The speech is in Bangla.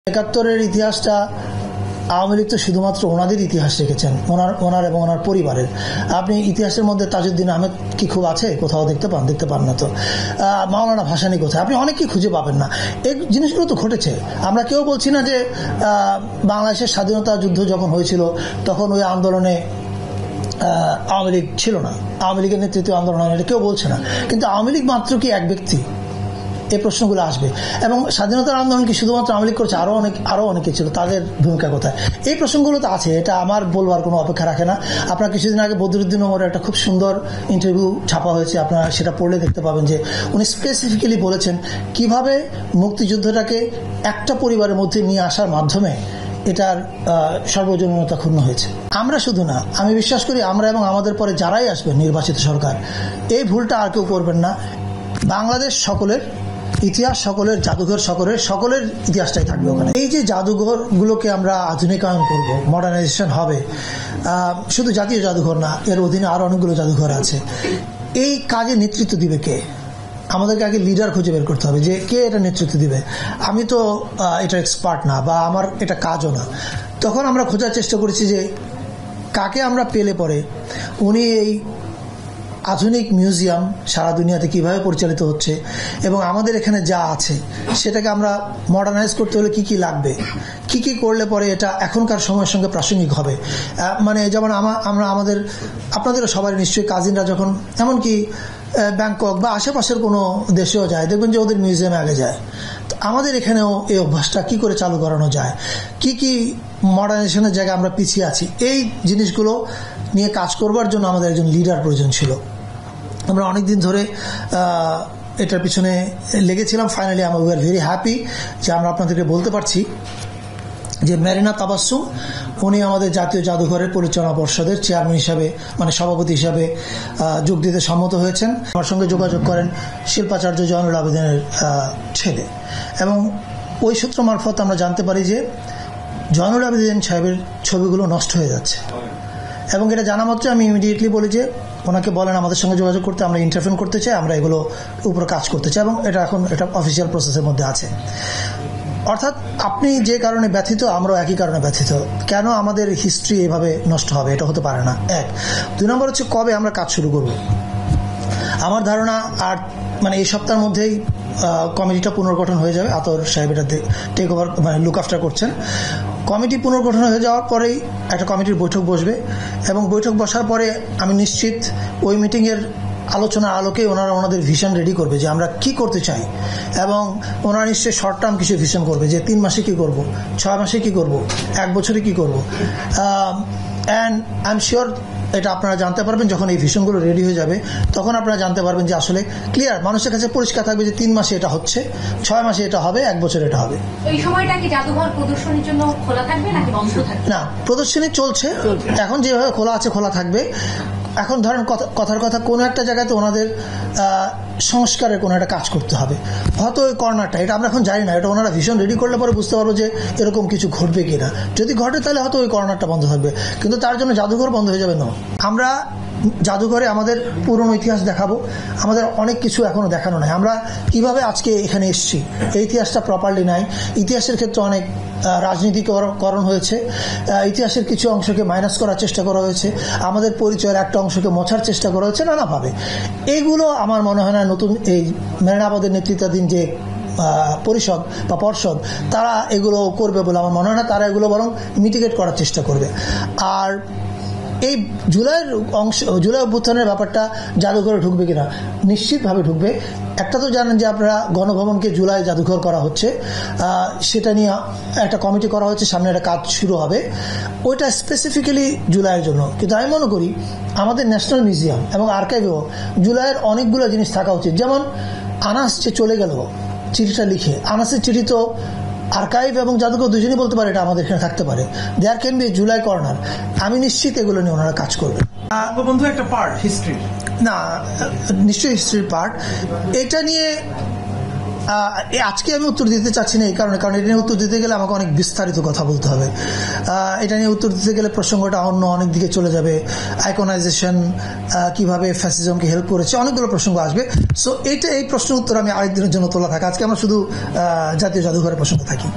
একাত্তরের ইতিহাসটা আওয়ামী লীগ তো শুধুমাত্র ওনাদের ইতিহাস রেখেছেন, ওনার এবং ওনার পরিবারের। আপনি ইতিহাসের মধ্যে তাজউদ্দিন আহমেদ কি খুব আছে? কোথাও দেখতে পান না তো। মাওলানা ভাসানী কোথায়? আপনি অনেককেই খুঁজে পাবেন না। এই জিনিসগুলো তো ঘটেছে। আমরা কেউ বলছি না যে বাংলাদেশের স্বাধীনতা যুদ্ধ যখন হয়েছিল তখন ওই আন্দোলনে আওয়ামী লীগ ছিল না, আওয়ামী লীগের নেতৃত্বে আন্দোলন হয়, কেউ বলছে না। কিন্তু আওয়ামী লীগ মাত্র কি এক ব্যক্তি? এই প্রশ্নগুলো আসবে। এবং স্বাধীনতার আন্দোলন কি শুধুমাত্র আওয়ামী লীগ করছে? আরো অনেকে ছিল, তাদের ভূমিকা কোথায়? এই প্রশ্নগুলো তো আছে, এটা আমার বলবার কোনো অপেক্ষা রাখে না। আপনার কিছুদিন আগে বদরুদ্দিন ওমরের একটা খুব সুন্দর ইন্টারভিউ ছাপা হয়েছে, আপনারা সেটা পড়লে দেখতে পাবেন যে উনি স্পেসিফিক্যালি বলেছেন কিভাবে মুক্তিযুদ্ধটাকে একটা পরিবারের মধ্যে নিয়ে আসার মাধ্যমে এটার সর্বজনীনতা ক্ষুণ্ণ হয়েছে। আমরা শুধু না, আমি বিশ্বাস করি আমরা এবং আমাদের পরে যারাই আসবেন নির্বাচিত সরকার, এই ভুলটা আর কেউ করবেন না। বাংলাদেশ সকলের ইতিহাস, সকলের জাদুঘর, সকলের ইতিহাসটাই থাকবে ওখানে। এই যে জাদুঘরগুলোকে আমরা আধুনিকায়ন করব, মডার্নাইজেশন হবে, শুধু জাতীয় জাদুঘর না, এর অধীনে আরো অনেকগুলো জাদুঘর আছে। এই কাজে নেতৃত্ব দিবে কে? আমাদেরকে আগে লিডার খুঁজে বের করতে হবে যে কে এটা নেতৃত্ব দিবে। আমি তো এটা এক্সপার্ট না, বা আমার এটা কাজও না। তখন আমরা খোঁজার চেষ্টা করেছি যে কাকে আমরা পেলে পরে উনি এই আধুনিক মিউজিয়াম সারা দুনিয়াতে কিভাবে পরিচালিত হচ্ছে এবং আমাদের এখানে যা আছে সেটাকে আমরা মডার্নাইজ করতে হলে কি কি লাগবে, কি কি করলে পরে এটা এখনকার সময়ের সঙ্গে প্রাসঙ্গিক হবে। মানে যেমন আমরা আপনাদেরও সবাই নিশ্চয়ই কাজিনরা যখন এমনকি ব্যাংকক বা আশেপাশের কোনো দেশেও যায়, দেখবেন যে ওদের মিউজিয়ামে আগে যায়। তো আমাদের এখানেও এই অভ্যাসটা কি করে চালু করানো যায়, কি কি মডার্নাইজেশনের জায়গায় আমরা পিছিয়ে আছি, এই জিনিসগুলো নিয়ে কাজ করবার জন্য আমাদের একজন লিডার প্রয়োজন ছিল। আমরা অনেকদিন ধরে এটার পিছনে লেগেছিলাম। ফাইনালি আমরা উই আর ভেরি হ্যাপি যে আমরা আপনাদেরকে বলতে পারছি যে মেরিনা তাবাসসুম উনি আমাদের জাতীয় জাদুঘরের পরিচালনা পর্ষদের চেয়ারম্যান হিসাবে, মানে সভাপতি হিসাবে যোগ দিতে সম্মত হয়েছেন। আমার সঙ্গে যোগাযোগ করেন শিল্পাচার্য জয়নুল আবেদিনের ছেলে, এবং ওই সূত্র মারফত আমরা জানতে পারি যে জয়নুল আবেদিন সাহেবের ছবিগুলো নষ্ট হয়ে যাচ্ছে। এবং এটা জানা মাত্র আমি ইমিডিয়েটলি বলি যে ওনাকে বলেন আমাদের সঙ্গে যোগাযোগ করতে, আমরা ইন্টারফেন করতে চাই, আমরা এগুলো উপরে কাজ করতে চাই, এবং এটা অফিসিয়াল প্রসেসের মধ্যে আছে। অর্থাৎ আপনি যে কারণে ব্যথিত, আমরাও একই কারণে ব্যথিত। কেন আমাদের হিস্ট্রি এভাবে নষ্ট হবে? এটা হতে পারে না। এক। দুই নম্বর হচ্ছে কবে আমরা কাজ শুরু করব। আমার ধারণা আর মানে এই সপ্তাহের মধ্যেই কমিটিটা পুনর্গঠন হয়ে যাবে। আতর সাহেব এটা টেক ওভার, মানে লুক আফটার করছেন। কমিটি পুনর্গঠন হয়ে যাওয়ার পরেই একটা কমিটির বৈঠক বসবে, এবং বৈঠক বসার পরে আমি নিশ্চিত ওই মিটিংয়ের আলোচনার আলোকে ওনাদের ভিশন রেডি করবে যে আমরা কি করতে চাই, এবং ওনারা নিশ্চয়ই শর্ট টার্ম কিছু ভিশন করবে যে 3 মাসে কি করব, 6 মাসে কি করব, 1 বছরে কি করব। অ্যান্ড আই এম শিওর এটা আপনারা জানতে পারবেন যখন এই ভিশনগুলো রেডি হয়ে যাবে। তখন আপনারা জানতে পারবেন যে আসলে ক্লিয়ার, মানুষের কাছে পরিষ্কার থাকবে যে 3 মাসে এটা হচ্ছে, 6 মাসে এটা হবে, 1 বছরে এটা হবে। এই সময়টা কি জাদুঘর প্রদর্শনীর জন্য খোলা থাকবে নাকি বন্ধ থাকবে? না, প্রদর্শনী চলছে এখন, যেভাবে খোলা আছে খোলা থাকবে। এখন ধরেন কথার কথা কোনো একটা জায়গাতে ওনাদের সংস্কারের কোনো একটা কাজ করতে হবে, হয়তো ওই কর্নারটা, এটা আমরা এখন জানি না। এটা ওনারা ভীষণ রেডি করলে পরে বুঝতে পারবো যে এরকম কিছু ঘটবে কিনা। যদি ঘটে তাহলে হয়তো ওই কর্নারটা বন্ধ থাকবে, কিন্তু তার জন্য জাদুঘর বন্ধ হয়ে যাবে না। আমরা জাদুঘরে আমাদের পুরনো ইতিহাস দেখাবো, আমাদের অনেক কিছু এখনো দেখানো নাই। আমরা কিভাবে আজকে এখানে এসেছি এই ইতিহাসটা প্রপারলি নাই। ইতিহাসের ক্ষেত্রে অনেক রাজনীতিকরণ হয়েছে, ইতিহাসের কিছু অংশকে মাইনাস করার চেষ্টা করা হয়েছে, আমাদের পরিচয়ের একটা অংশকে মোছার চেষ্টা করা হয়েছে নানাভাবে। এইগুলো আমার মনে হয় না নতুন এই মেরিনাবাদের নেতৃত্বাধীন যে পরিষদ বা পর্ষদ, তারা এগুলো করবে বলে আমার মনে হয় না। তারা এগুলো বরং মিটিগেট করার চেষ্টা করবে। আর এই জুলাই অভ্যুত্থানের ব্যাপারটা জাদুঘরে ঢুকবে কিনা, নিশ্চিতভাবে ঢুকবে। একটা তো জানেন যে আপনারা গণভবনকে জুলাই জাদুঘর করা হচ্ছে, সেটা নিয়ে একটা কমিটি করা হচ্ছে, সামনে একটা কাজ শুরু হবে, ওইটা স্পেসিফিক্যালি জুলাইয়ের জন্য। কিন্তু আমি মনে করি আমাদের ন্যাশনাল মিউজিয়াম এবং আর্কাইভেও জুলাইয়ের অনেকগুলো জিনিস থাকা উচিত। যেমন আনাস যে চলে গেল চিঠিটা লিখে, আনাসের চিঠি তো আর্কাইভ এবং জাদুঘর দুজনই বলতে পারে এটা আমাদের এখানে থাকতে পারে। There can be July corner. আমি নিশ্চিত এগুলো নিয়ে ওনারা কাজ করবেন। বন্ধু একটা পার্ট হিস্ট্রি না, নিশ্চয়ই হিস্ট্রির পার্ট। এটা নিয়ে আজকে আমি উত্তর দিতে চাচ্ছি না এই কারণে, কারণ এটা নিয়ে উত্তর দিতে গেলে আমাকে অনেক বিস্তারিত কথা বলতে হবে। এটা নিয়ে উত্তর দিতে গেলে প্রসঙ্গটা অন্য অনেক দিকে চলে যাবে। আইকনাইজেশন কিভাবে ফ্যাসিজমকে হেল্প করেছে, অনেকগুলো প্রসঙ্গ আসবে। সো এই প্রশ্নের উত্তর আমি আরেকদিনের জন্য তোলা থাকে। আজকে আমরা শুধু জাতীয় জাদুঘরের প্রসঙ্গ থাকি।